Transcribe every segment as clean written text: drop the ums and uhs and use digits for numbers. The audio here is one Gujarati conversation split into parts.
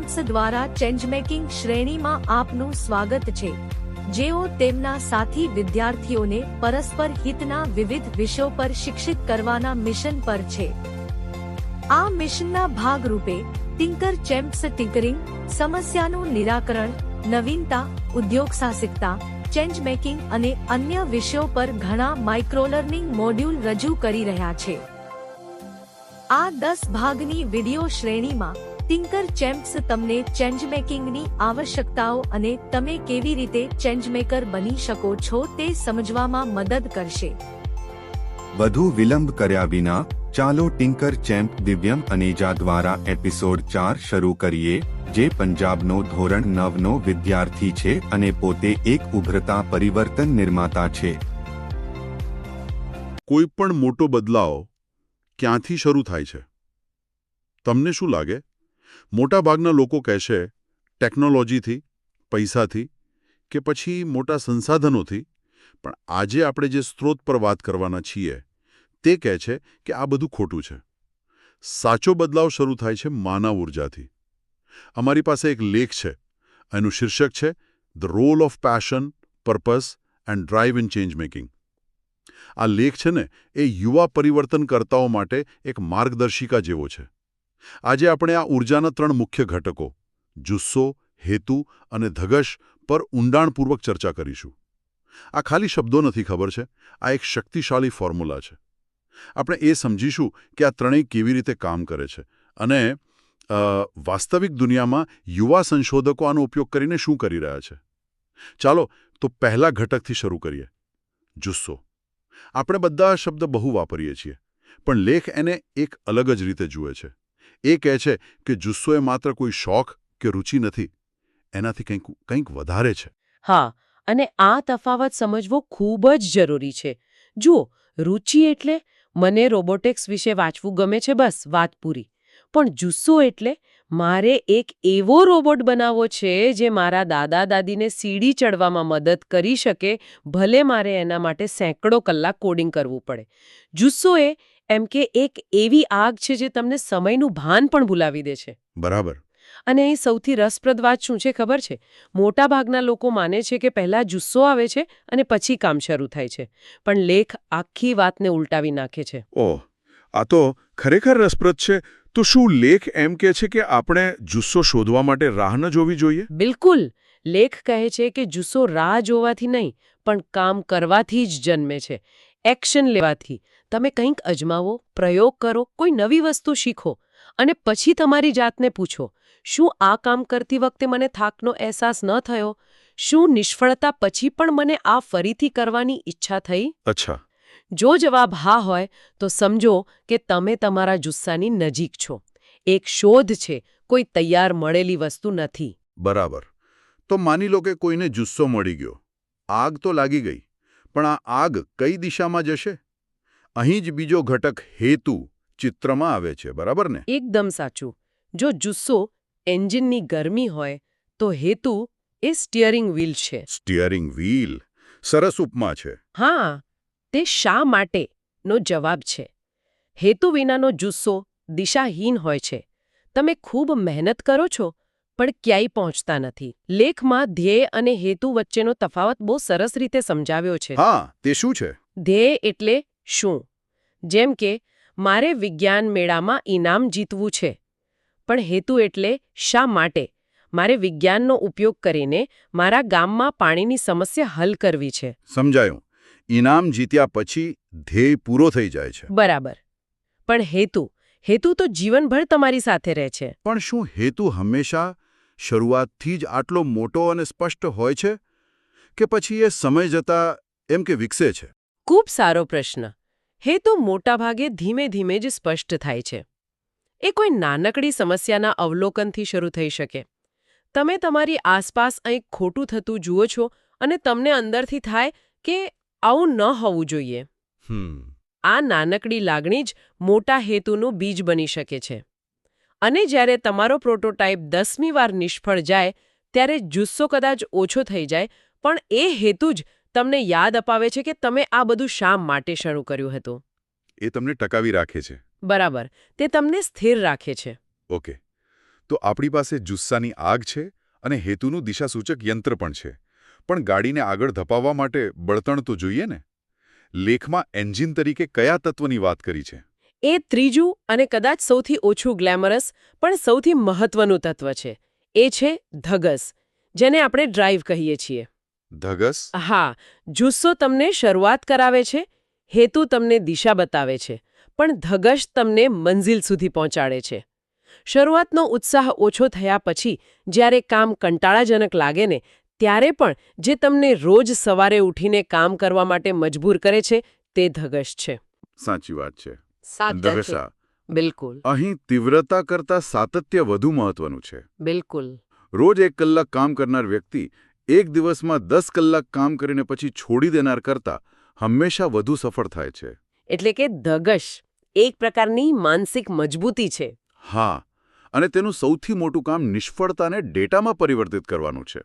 ચેમ્પ્સ દ્વારા ચેન્જમેકિંગ શ્રેણીમાં આપનું સ્વાગત છે, જેઓ તેમના સાથી વિદ્યાર્થીઓને પરસ્પર હિતના વિવિધ વિષયો પર શિક્ષિત કરવાના મિશન પર છે. આ મિશનના ભાગરૂપે ટિંકર ચેમ્પ્સ ટિંકરિંગ, સમસ્યાનું નિરાકરણ, નવીનતા, ઉદ્યોગસાહસિકતા, ચેન્જમેકિંગ અને અન્ય વિષયો પર ઘણા માઇક્રોલર્નિંગ મોડ્યુલ રજૂ કરી રહ્યા છે. આ 10 ભાગની વિડિયો શ્રેણીમાં ટિંકર ચેમ્પ્સ તમને ચેન્જમેકિંગની આવશ્યકતાઓ અને તમે કેવી રીતે ચેન્જમેકર બની શકો છો તે સમજવામાં મદદ કરશે. વધુ વિલંબ કર્યા વિના ચાલો ટિંકર ચેમ્પ દિવ્યમ અનેજા દ્વારા એપિસોડ 4 શરૂ કરીએ, જે પંજાબનો ધોરણ 9નો વિદ્યાર્થી છે અને પોતે એક ઉભરતા પરિવર્તન નિર્માતા છે. કોઈ પણ મોટો બદલાવ ક્યાંથી શરૂ થાય છે? તમને શું લાગે? મોટાભાગના લોકો કહેશે ટેકનોલોજીથી, પૈસાથી કે પછી મોટા સંસાધનોથી, પણ આજે આપણે જે સ્ત્રોત પર વાત કરવાના છીએ તે કહે છે કે આ બધું ખોટું છે. સાચો બદલાવ શરૂ થાય છે માનવ ઉર્જાથી. અમારી પાસે એક લેખ છે, એનું શીર્ષક છે the role of passion, purpose and drive in change making. આ લેખ છે ને એ યુવા પરિવર્તનકર્તાઓ માટે એક માર્ગદર્શિકા જેવો છે. આજે આપણે આ ઉર્જાના 3 મુખ્ય ઘટકો જુસ્સો, હેતુ અને ધગશ પર ઊંડાણપૂર્વક ચર્ચા કરીશું. આ ખાલી શબ્દો નથી, ખબર છે, આ એક શક્તિશાળી ફોર્મ્યુલા છે. આપણે એ સમજીશું કે આ ત્રણેય કેવી રીતે કામ કરે છે અને વાસ્તવિક દુનિયામાં યુવા સંશોધકો આનો ઉપયોગ કરીને શું કરી રહ્યા છે. ચાલો તો પહેલા ઘટકથી શરૂ કરીએ, જુસ્સો. આપણે બધા શબ્દ બહુ વાપરીએ છીએ, પણ લેખ એને એક અલગ જ રીતે જુએ છે. એ કહે છે કે જુસ્સો એ માત્ર કોઈ શોખ કે રુચિ નથી, એનાથી કંઈક વધારે છે. હા, અને આ તફાવત સમજવો ખૂબ જ જરૂરી છે. જુઓ, રુચિ એટલે મને રોબોટિક્સ વિશે વાંચવું ગમે છે, બસ વાત પૂરી. પણ જુસ્સો એટલે મારે એક એવો રોબોટ બનાવવો છે જે મારા દાદા દાદીને સીડી ચડવામાં મદદ કરી શકે, ભલે મારે એના માટે સેંકડો કલાક કોડિંગ કરવું પડે. જુસ્સો એ એમ કે એક એવી આગ છે જે તમને સમયનું ભાન પણ ભૂલાવી દે છે. બરાબર. અને અહીં સૌથી રસપ્રદ વાત શું છે ખબર છે? મોટાભાગના લોકો માને છે કે પહેલા જુસ્સો આવે છે અને પછી કામ શરૂ થાય છે, પણ લેખ આખી વાતને ઉલટાવી નાખે છે. ઓહ, આ તો ખરેખર રસપ્રદ છે. તો શું લેખ એમ કહે છે કે આપણે જુસ્સો શોધવા માટે રાહ ન જોવી જોઈએ? બિલકુલ. લેખ કહે છે કે જુસ્સો રાહ જોવાથી નહીં, પણ કામ કરવાથી જ જન્મે છે. એક્શન લેવાથી. તમે કંઈક અજમાવો, પ્રયોગ કરો, કોઈ નવી વસ્તુ શીખો અને પછી તમારી જાતને પૂછો, શું આ કામ કરતી વખતે મને થાકનો અહેસાસ ન થયો? શું નિષ્ફળતા પછી પણ મને આ ફરીથી કરવાની ઈચ્છા થઈ? અચ્છા. જો જવાબ હા હોય તો સમજો કે તમે તમારા જુસ્સાની નજીક છો. એક શોધ છે, કોઈ તૈયાર મળેલી વસ્તુ નથી. બરાબર. તો માની લો કે કોઈને જુસ્સો મળી ગયો, આગ તો લાગી ગઈ, પણ આ આગ કઈ દિશામાં જશે? અહીં જ બીજો ઘટક હેતુ ચિત્રમાં આવે છે, બરાબર ને? એકદમ સાચું. જો જુસ્સો એન્જિનની ગરમી હોય તો હેતુ એ સ્ટીયરિંગ વ્હીલ છે. સ્ટીયરિંગ વ્હીલ, સરસ ઉપમા છે. હા, તે શા માટેનો જવાબ છે. હેતુ વિનાનો જુસ્સો દિશાહીન હોય છે. તમે ખૂબ મહેનત કરો છો પણ ક્યાંય પહોંચતા નથી. લેખમાં ધ્યેય અને હેતુ વચ્ચેનો તફાવત બહુ સરસ રીતે સમજાવ્યો છે. હા, તે શું છે? ધ્યેય એટલે શું? જેમ કે મારે વિજ્ઞાન મેળામાં ઇનામ જીતવું છે. પણ હેતુ એટલે શા માટે? મારે વિજ્ઞાનનો ઉપયોગ કરીને મારા ગામમાં પાણીની સમસ્યા હલ કરવી છે. સમજાયું. ઇનામ જીત્યા પછી ધ્યેય પૂરો થઈ જાય છે. બરાબર. પણ હેતુ તો જીવનભર તમારી સાથે રહે છે. પણ શું હેતુ હંમેશા શરૂઆતથી જ આટલો મોટો અને સ્પષ્ટ હોય છે કે પછી એ સમય જતાં એમ કે વિકસે છે? ખૂબ સારો પ્રશ્ન. હેતુ મોટાભાગે ધીમે ધીમે જ સ્પષ્ટ થાય છે. એ કોઈ નાનકડી સમસ્યાના અવલોકનથી શરૂ થઈ શકે. તમે તમારી આસપાસ કંઈક ખોટું થતું જુઓ છો અને તમને અંદરથી થાય કે આવું ન હોવું જોઈએ. આ નાનકડી લાગણી જ મોટા હેતુનું બીજ બની શકે છે. અને જ્યારે તમારો પ્રોટોટાઇપ 10મી વાર નિષ્ફળ જાય ત્યારે જુસ્સો કદાચ ઓછો થઈ જાય, પણ એ હેતુ જ તમને યાદ અપાવે છે કે તમે આ બધું શા માટે શરૂ કર્યું હતું. એ તમને ટકાવી રાખે છે. બરાબર. તે તમને સ્થિર રાખે છે. ઓકે. તો આપણી પાસે જુસ્સાની આગ છે અને હેતુનું દિશાસૂચક યંત્ર પણ છે. પણ ગાડીને આગળ ધપાવવા માટે બળતણ તો જોઈએ ને. લેખમાં એન્જિન તરીકે કયા તત્વની વાત કરી છે? એ ત્રીજું અને કદાચ સૌથી ઓછું ગ્લેમરસ પણ સૌથી મહત્વનું તત્વ છે. એ છે ધગસ, જેને આપણે ડ્રાઈવ કહીએ છીએ. ધગસ? હા, જુસ્સો તમને શરૂઆત કરાવે છે, હેતુ તમને દિશા બતાવે છે, પણ ધગશ તમને મંઝિલ સુધી પહોંચાડે છે. શરૂઆતનો ઉત્સાહ ઓછો થયા પછી જ્યારે કામ કંટાળાજનક લાગે ને, ત્યારે પણ જે તમને રોજ સવારે ઉઠીને કામ કરવા માટે મજબૂર કરે છે, તે ધગશ છે. સાચી વાત છે. સાચા છે. ધગશા. બિલકુલ. અહીં તીવ્રતા કરતાં સાતત્ય વધુ મહત્વનું છે. બિલકુલ. રોજ 1 કલાક કામ કરનાર વ્યક્તિ એક દિવસમાં 10 કલાક કામ કરીને પછી છોડી દેનાર કરતાં હંમેશા વધુ સફળ થાય છે. એટલે કે ધગશ એક પ્રકારની માનસિક મજબૂતી છે. હા, અને તેનું સૌથી મોટું કામ નિષ્ફળતાને ડેટામાં પરિવર્તિત કરવાનું છે.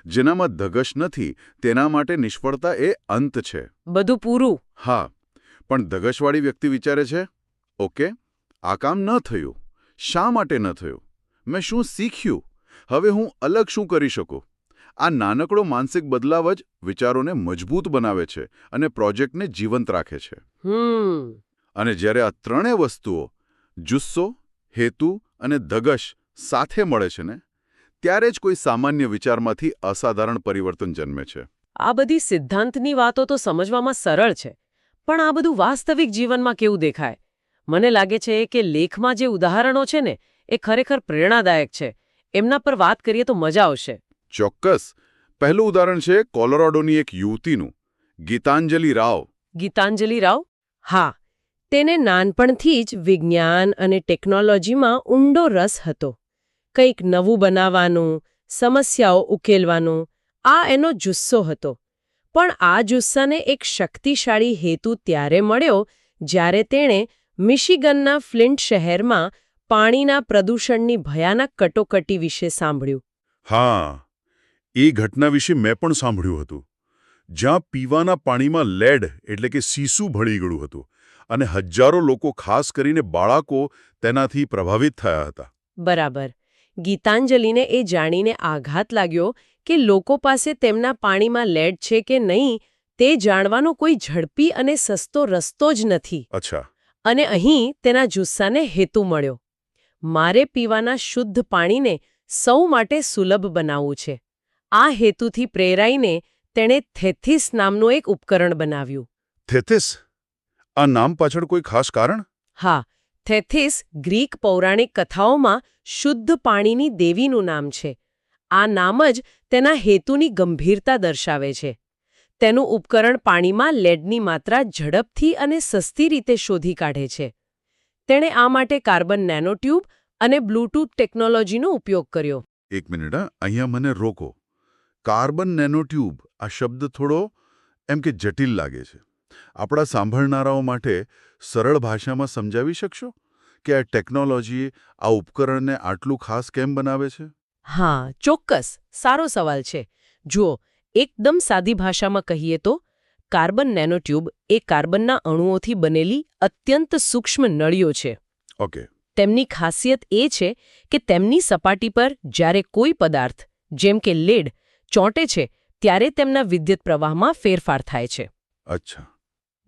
જેનામાં ધગશ નથી, તેના માટે નિષ્ફળતા એ અંત છે. બધું પૂરું. હા, પણ ધગશવાળી વ્યક્તિ વિચારે છે, ઓકે, આ કામ ન થયું. શા માટે ન થયું? મેં શું શીખ્યું? હવે હું અલગ શું કરી શકું? આ નાનકડો માનસિક બદલાવ જ વિચારોને મજબૂત બનાવે છે અને પ્રોજેક્ટને જીવંત રાખે છે. અને જ્યારે આ ત્રણેય વસ્તુઓ જુસ્સો, હેતુ અને ધગશ સાથે મળે છે ને, ત્યારે જ કોઈ સામાન્ય વિચારમાંથી અસાધારણ પરિવર્તન જન્મે છે. આ બધી સિદ્ધાંતની વાતો તો સમજવામાં સરળ છે, પણ આ બધું વાસ્તવિક જીવનમાં કેવું દેખાય? મને લાગે છે કે લેખમાં જે ઉદાહરણો છે ને, એ ખરેખર પ્રેરણાદાયક છે. એમના પર વાત કરીએ તો મજા આવશે. ચોક્કસ. પહેલું ઉદાહરણ છે કોલોરાડોની એક યુવતીનું, ગીતાંજલિ રાવ. ગીતાંજલિ રાવ? હા, તેને નાનપણથી જ વિજ્ઞાન અને ટેકનોલોજીમાં ઊંડો રસ હતો. કંઈક નવું બનાવવાનું, સમસ્યાઓ ઉકેલવાનું, આ એનો જુસ્સો હતો. પણ આ જુસ્સાને એક શક્તિશાળી હેતુ ત્યારે મળ્યો જ્યારે તેણે મિશિગનના ફ્લિન્ટ શહેરમાં પાણીના પ્રદૂષણની ભયાનક કટોકટી વિશે સાંભળ્યું. હા, એ ઘટના વિશે મેં પણ સાંભળ્યું હતું. જ્યાં પીવાના પાણીમાં લેડ એટલે કે સીસું ભળી ગયું હતું અને હજારો લોકો, ખાસ કરીને બાળકો, તેનાથી પ્રભાવિત થયા હતા. બરાબર. ગીતાંજલિને એ જાણીને આઘાત લાગ્યો કે લોકો પાસે તેમના પાણીમાં લેડ છે કે નહીં તે જાણવાનો કોઈ ઝડપી અને સસ્તો રસ્તો જ નથી. અચ્છા. અને અહીં તેના જુસ્સાને હેતુ મળ્યો. મારે પીવાના શુદ્ધ પાણીને સૌ માટે સુલભ બનાવવું છે. આ હેતુથી પ્રેરાઈને તેણે થેથિસ નામનું એક ઉપકરણ બનાવ્યું. થેથિસ? આ નામ પાછળ કોઈ ખાસ કારણ? હા, થેથિસ ગ્રીક પૌરાણિક કથાઓમાં શુદ્ધ પાણીની દેવીનું નામ છે. આ નામ જ તેના હેતુની ગંભીરતા દર્શાવે છે. તેનું ઉપકરણ પાણીમાં લેડની માત્રા ઝડપથી અને સસ્તી રીતે શોધી કાઢે છે. તેણે આ માટે કાર્બન નેનોટ્યુબ અને બ્લૂટૂથ ટેકનોલોજીનો ઉપયોગ કર્યો. એક મિનિટ, અહીંયા મને રોકો. કાર્બન નેનોટ્યુબ, આ શબ્દ થોડો એમ કે જટિલ લાગે છે. આપણા સાંભળનારાઓ માટે સરળ ભાષામાં સમજાવી શકશો કે આ ટેકનોલોજી આ ઉપકરણને આટલું ખાસ કેમ બનાવે છે? હા, ચોક્કસ. સારો સવાલ છે. જુઓ, એકદમ સાદી ભાષામાં કહીએ તો કાર્બન નેનોટ્યુબ એ કાર્બનના અણુઓથી બનેલી અત્યંત સૂક્ષ્મ નળીઓ છે. ઓકે. તેમની ખાસિયત એ છે કે તેમની સપાટી પર જ્યારે કોઈ પદાર્થ, જેમ કે લેડ, ચોંટે છે ત્યારે તેમના વિદ્યુત પ્રવાહમાં ફેરફાર થાય છે. અચ્છા.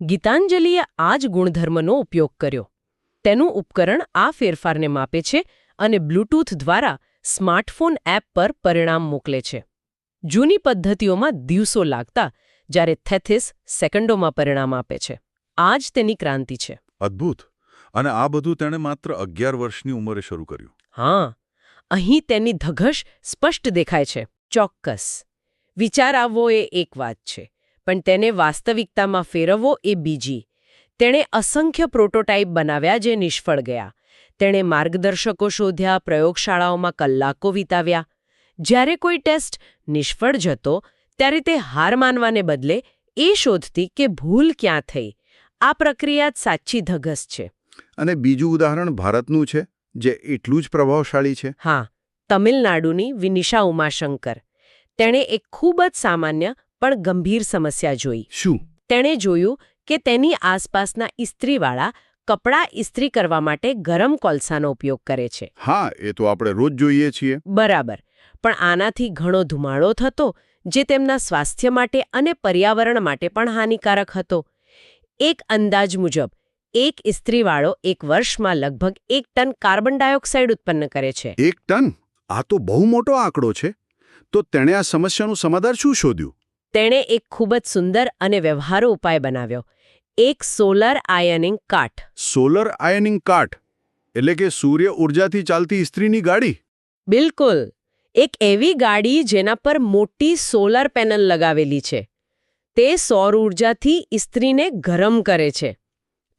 ગીતાંજલિએ આ જ ગુણધર્મનો ઉપયોગ કર્યો. તેનું ઉપકરણ આ ફેરફારને માપે છે અને બ્લૂટૂથ દ્વારા સ્માર્ટફોન એપ પર પરિણામ મોકલે છે. જૂની પદ્ધતિઓમાં દિવસો લાગતા, જ્યારે થેથિસ સેકન્ડોમાં પરિણામ આપે છે. આ જ તેની ક્રાંતિ છે. અદ્ભુત. અને આ બધું તેણે માત્ર 11 વર્ષની ઉંમરે શરૂ કર્યું. હા, અહીં તેની ધગશ સ્પષ્ટ દેખાય છે. ચોક્કસ. વિચાર આવવો એ એક વાત છે, પણ તેને વાસ્તવિકતામાં ફેરવવો એ બીજી. તેણે અસંખ્ય પ્રોટોટાઇપ બનાવ્યા જે નિષ્ફળ ગયા. તેણે માર્ગદર્શકો શોધ્યા, પ્રયોગશાળાઓમાં કલાકો વિતાવ્યા. જ્યારે કોઈ ટેસ્ટ નિષ્ફળ જતો ત્યારે તે હાર માનવાને બદલે એ શોધતી કે ભૂલ ક્યાં થઈ. આ પ્રક્રિયા જ સાચી ધગશ છે. અને બીજું ઉદાહરણ ભારતનું છે, જે એટલું જ પ્રભાવશાળી છે. હા, તમિલનાડુની વિનિશા ઉમાશંકર. તેણે એક ખૂબ જ સામાન્ય પણ ગંભીર સમસ્યા જોઈ. શું? તેણે જોયું કે તેની આસપાસના ઇસ્ત્રીવાળા કપડાં ઇસ્ત્રી કરવા માટે ગરમ કોલસાનો ઉપયોગ કરે છે. હા, એ તો આપણે રોજ જોઈએ છીએ. બરાબર, પણ આનાથી ઘણો ધુમાડો થતો, જે તેમના સ્વાસ્થ્ય માટે અને પર્યાવરણ માટે પણ હાનિકારક હતો. એક અંદાજ મુજબ એક ઇસ્ત્રીવાળો એક વર્ષમાં લગભગ 1 ટન કાર્બન ડાયોક્સાઇડ ઉત્પન્ન કરે છે. 1 ટન? આ તો બહુ મોટો આંકડો છે. તો તેણે આ સમસ્યાનું સમાધાન શું શોધ્યું? તેણે એક ખૂબ જ સુંદર અને વ્યવહારુ ઉપાય બનાવ્યો. એક સોલર આયનિંગ કાટ. સોલર આયનિંગ કાટ એટલે કે સૂર્ય ઉર્જાથી ચાલતી ઇસ્ત્રીની ગાડી? બિલકુલ, એક એવી ગાડી જેના પર મોટી સોલર પેનલ લગાવેલી છે. તે સૌર ઉર્જાથી ઇસ્ત્રીને ગરમ કરે છે.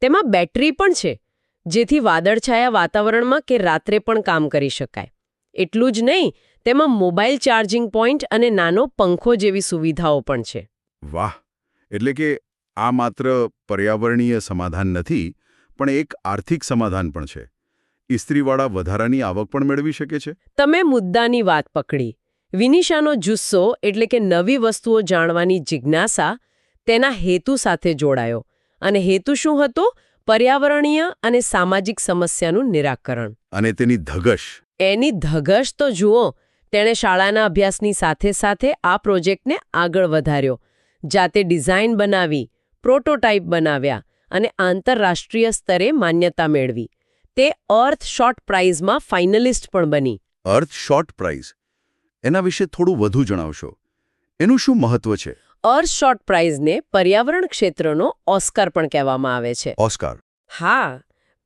તેમાં બેટરી પણ છે, જેથી વાદળછાયા વાતાવરણમાં કે રાત્રે પણ કામ કરી શકાય. એટલું જ નહીં, તેમાં મોબાઈલ ચાર્જિંગ પોઈન્ટ અને નાનો પંખો જેવી સુવિધાઓ પણ છે. વાહ! એટલે કે આ માત્ર પર્યાવરણીય સમાધાન નથી, પણ એક આર્થિક સમાધાન પણ છે. ઇસ્ત્રીવાળા વધારાની આવક પણ મેળવી શકે છે. તમે મુદ્દાની વાત પકડી. વિનિશાનો જુસ્સો એટલે કે નવી વસ્તુઓ જાણવાની જિજ્ઞાસા તેના હેતુ સાથે જોડાયો. અને હેતુ શું હતો? પર્યાવરણીય અને સામાજિક સમસ્યાનું નિરાકરણ. અને તેની ધગશ. એની ધગશ તો જુઓ. તેણે શાળાના અભ્યાસની સાથે સાથે આ પ્રોજેક્ટને આગળ વધાર્યો. જાતે ડિઝાઇન બનાવી, પ્રોટોટાઇપ બનાવ્યા અને આંતરરાષ્ટ્રીય સ્તરે માન્યતા મેળવી. તે અર્થ શોર્ટ પ્રાઇઝમાં ફાઇનલિસ્ટ પણ બની. અર્થ શોર્ટ પ્રાઇઝ? એના વિશે થોડું વધુ જણાવશો. એનું શું મહત્વ છે? અર્થ શોર્ટ પ્રાઇઝને પર્યાવરણ ક્ષેત્રનો ઓસ્કાર પણ કહેવામાં આવે છે. ઓસ્કાર? હા,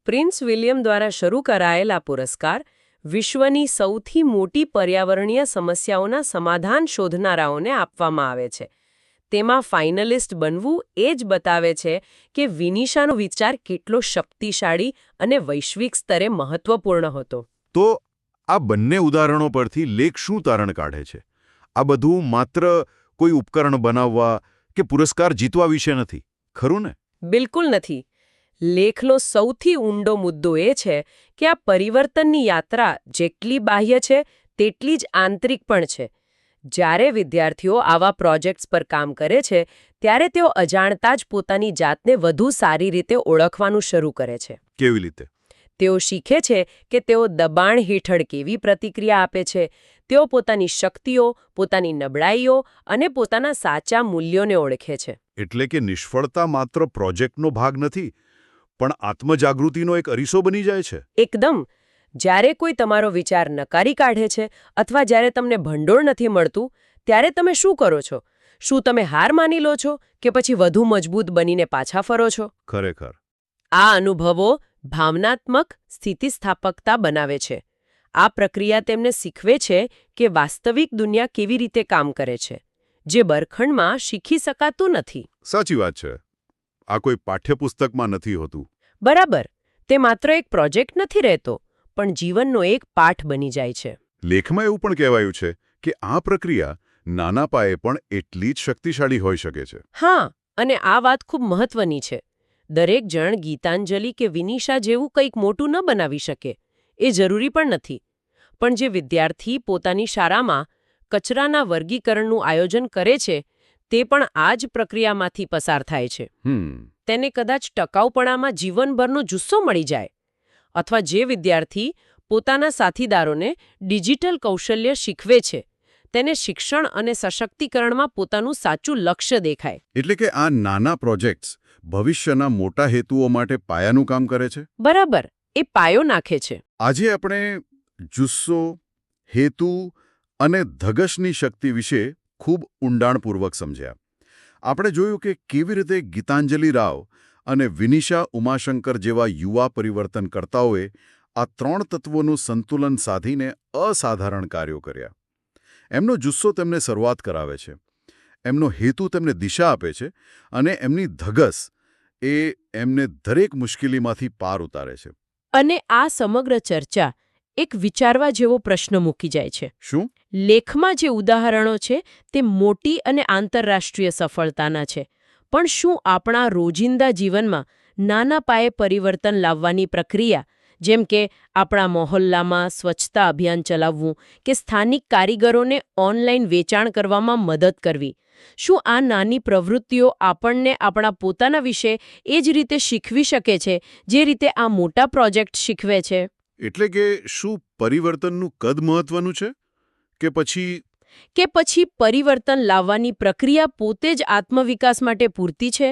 પ્રિન્સ વિલિયમ દ્વારા શરૂ કરાયેલ આ પુરસ્કાર વિશ્વની સૌથી મોટી પર્યાવરણીય સમસ્યાઓના સમાધાન શોધનારાઓને આપવામાં આવે છે. તેમાં ફાઇનલિસ્ટ બનવું એ જ બતાવે છે કે વિનિશાનો વિચાર કેટલો શક્તિશાળી અને વૈશ્વિક સ્તરે મહત્વપૂર્ણ હતો. તો આ બંને ઉદાહરણો પરથી લેખ શું તારણ કાઢે છે? આ બધું માત્ર કોઈ ઉપકરણ બનાવવા કે પુરસ્કાર જીતવા વિશે નથી, ખરું ને? બિલકુલ નથી. લેખનો સૌથી ઊંડો મુદ્દો એ છે કે આ પરિવર્તનની યાત્રા જેટલી બાહ્ય છે તેટલી જ આંતરિક પણ છે. જ્યારે વિદ્યાર્થીઓ આવા પ્રોજેક્ટ્સ પર કામ કરે છે, ત્યારે તેઓ અજાણતા જ પોતાની જાતને વધુ સારી રીતે ઓળખવાનું શરૂ કરે છે. કેવી રીતે? તેઓ શીખે છે કે તેઓ દબાણ હેઠળ કેવી પ્રતિક્રિયા આપે છે. તેઓ પોતાની શક્તિઓ, પોતાની નબળાઈઓ અને પોતાના સાચા મૂલ્યોને ઓળખે છે. એટલે કે નિષ્ફળતા માત્ર પ્રોજેક્ટનો ભાગ નથી, પણ આત્મજાગૃતિનો એક અરીસો બની જાય છે. એકદમ. જ્યારે કોઈ તમારો વિચાર નકારી કાઢે છે અથવા જ્યારે તમને ભંડોળ નથી મળતું, ત્યારે તમે શું કરો છો? શું તમે હાર માની લો છો કે પછી વધુ મજબૂત બનીને પાછા ફરો છો? ખરેખર આ અનુભવો ભાવનાત્મક સ્થિતિસ્થાપકતા બનાવે છે. આ પ્રક્રિયા તેમને શીખવે છે કે વાસ્તવિક દુનિયા કેવી રીતે કામ કરે છે, જે બરખંડમાં શીખી શકાતું નથી. સાચી વાત છે. આ કોઈ પાઠ્યપુસ્તકમાં નથી હોતું. બરાબર. તે માત્ર એક પ્રોજેક્ટ નથી રહેતો, પણ જીવનનો એક પાઠ બની જાય છે. લેખમાં એવું પણ કહેવાયું છે કે આ પ્રક્રિયા નાના પાયે પણ એટલી જ શક્તિશાળી હોઈ શકે છે. હા, અને આ વાત ખૂબ મહત્વની છે. દરેક જણ ગીતાંજલિ કે વિનિશા જેવું કંઈક મોટું ન બનાવી શકે, એ જરૂરી પણ નથી. પણ જે વિદ્યાર્થી પોતાની શાળામાં કચરાના વર્ગીકરણનું આયોજન કરે છે, તે પણ આ જ પ્રક્રિયામાંથી પસાર થાય છે. તેને કદાચ ટકાઉપણામાં જીવનભરનો જુસ્સો મળી જાય. અથવા જે વિદ્યાર્થી પોતાના સાથીદારોને ડિજિટલ કૌશલ્ય શીખવે છે, તેને શિક્ષણ અને સશક્તિકરણમાં પોતાનું સાચું લક્ષ્ય દેખાય. એટલે કે આ નાના પ્રોજેક્ટ્સ ભવિષ્યના મોટા હેતુઓ માટે પાયાનું કામ કરે છે. બરાબર, એ પાયો નાખે છે. આજે આપણે જુસ્સો, હેતુ અને ધગશની શક્તિ વિશે ખૂબ ઊંડાણપૂર્વક સમજ્યા. આપણે જોયું કે કેવી રીતે ગીતાંજલિ રાવ અને વિનિશા ઉમાશંકર જેવા યુવા પરિવર્તનકર્તાઓએ આ 3 તત્વોનું સંતુલન સાધીને અસાધારણ કાર્યો કર્યા. એમનો જુસ્સો તેમને શરૂઆત કરાવે છે, એમનો હેતુ તેમને દિશા આપે છે, અને એમની ધગશ એ એમને દરેક મુશ્કેલીમાંથી પાર ઉતારે છે. અને આ સમગ્ર ચર્ચા એક વિચારવા જેવો પ્રશ્ન મૂકી જાય છે. શું? લેખમાં જે ઉદાહરણો છે તે મોટી અને આંતરરાષ્ટ્રીય સફળતાના છે, પણ શું આપણા રોજિંદા જીવનમાં નાના પાયે પરિવર્તન લાવવાની પ્રક્રિયા, જેમ કે આપણા મહોલ્લામાં સ્વચ્છતા અભિયાન ચલાવવું કે સ્થાનિક કારીગરોને ઓનલાઈન વેચાણ કરવામાં મદદ કરવી. શું આ નાની પ્રવૃત્તિઓ આપણને આપણા પોતાના વિશે એ જ રીતે શીખવી શકે છે જે રીતે આ મોટા પ્રોજેક્ટ શીખવે છે? એટલે કે શું પરિવર્તનનું કદ મહત્વનું છે કે પછી પરિવર્તન લાવવાની પ્રક્રિયા પોતે જ આત્મવિકાસ માટે પૂરતી છે?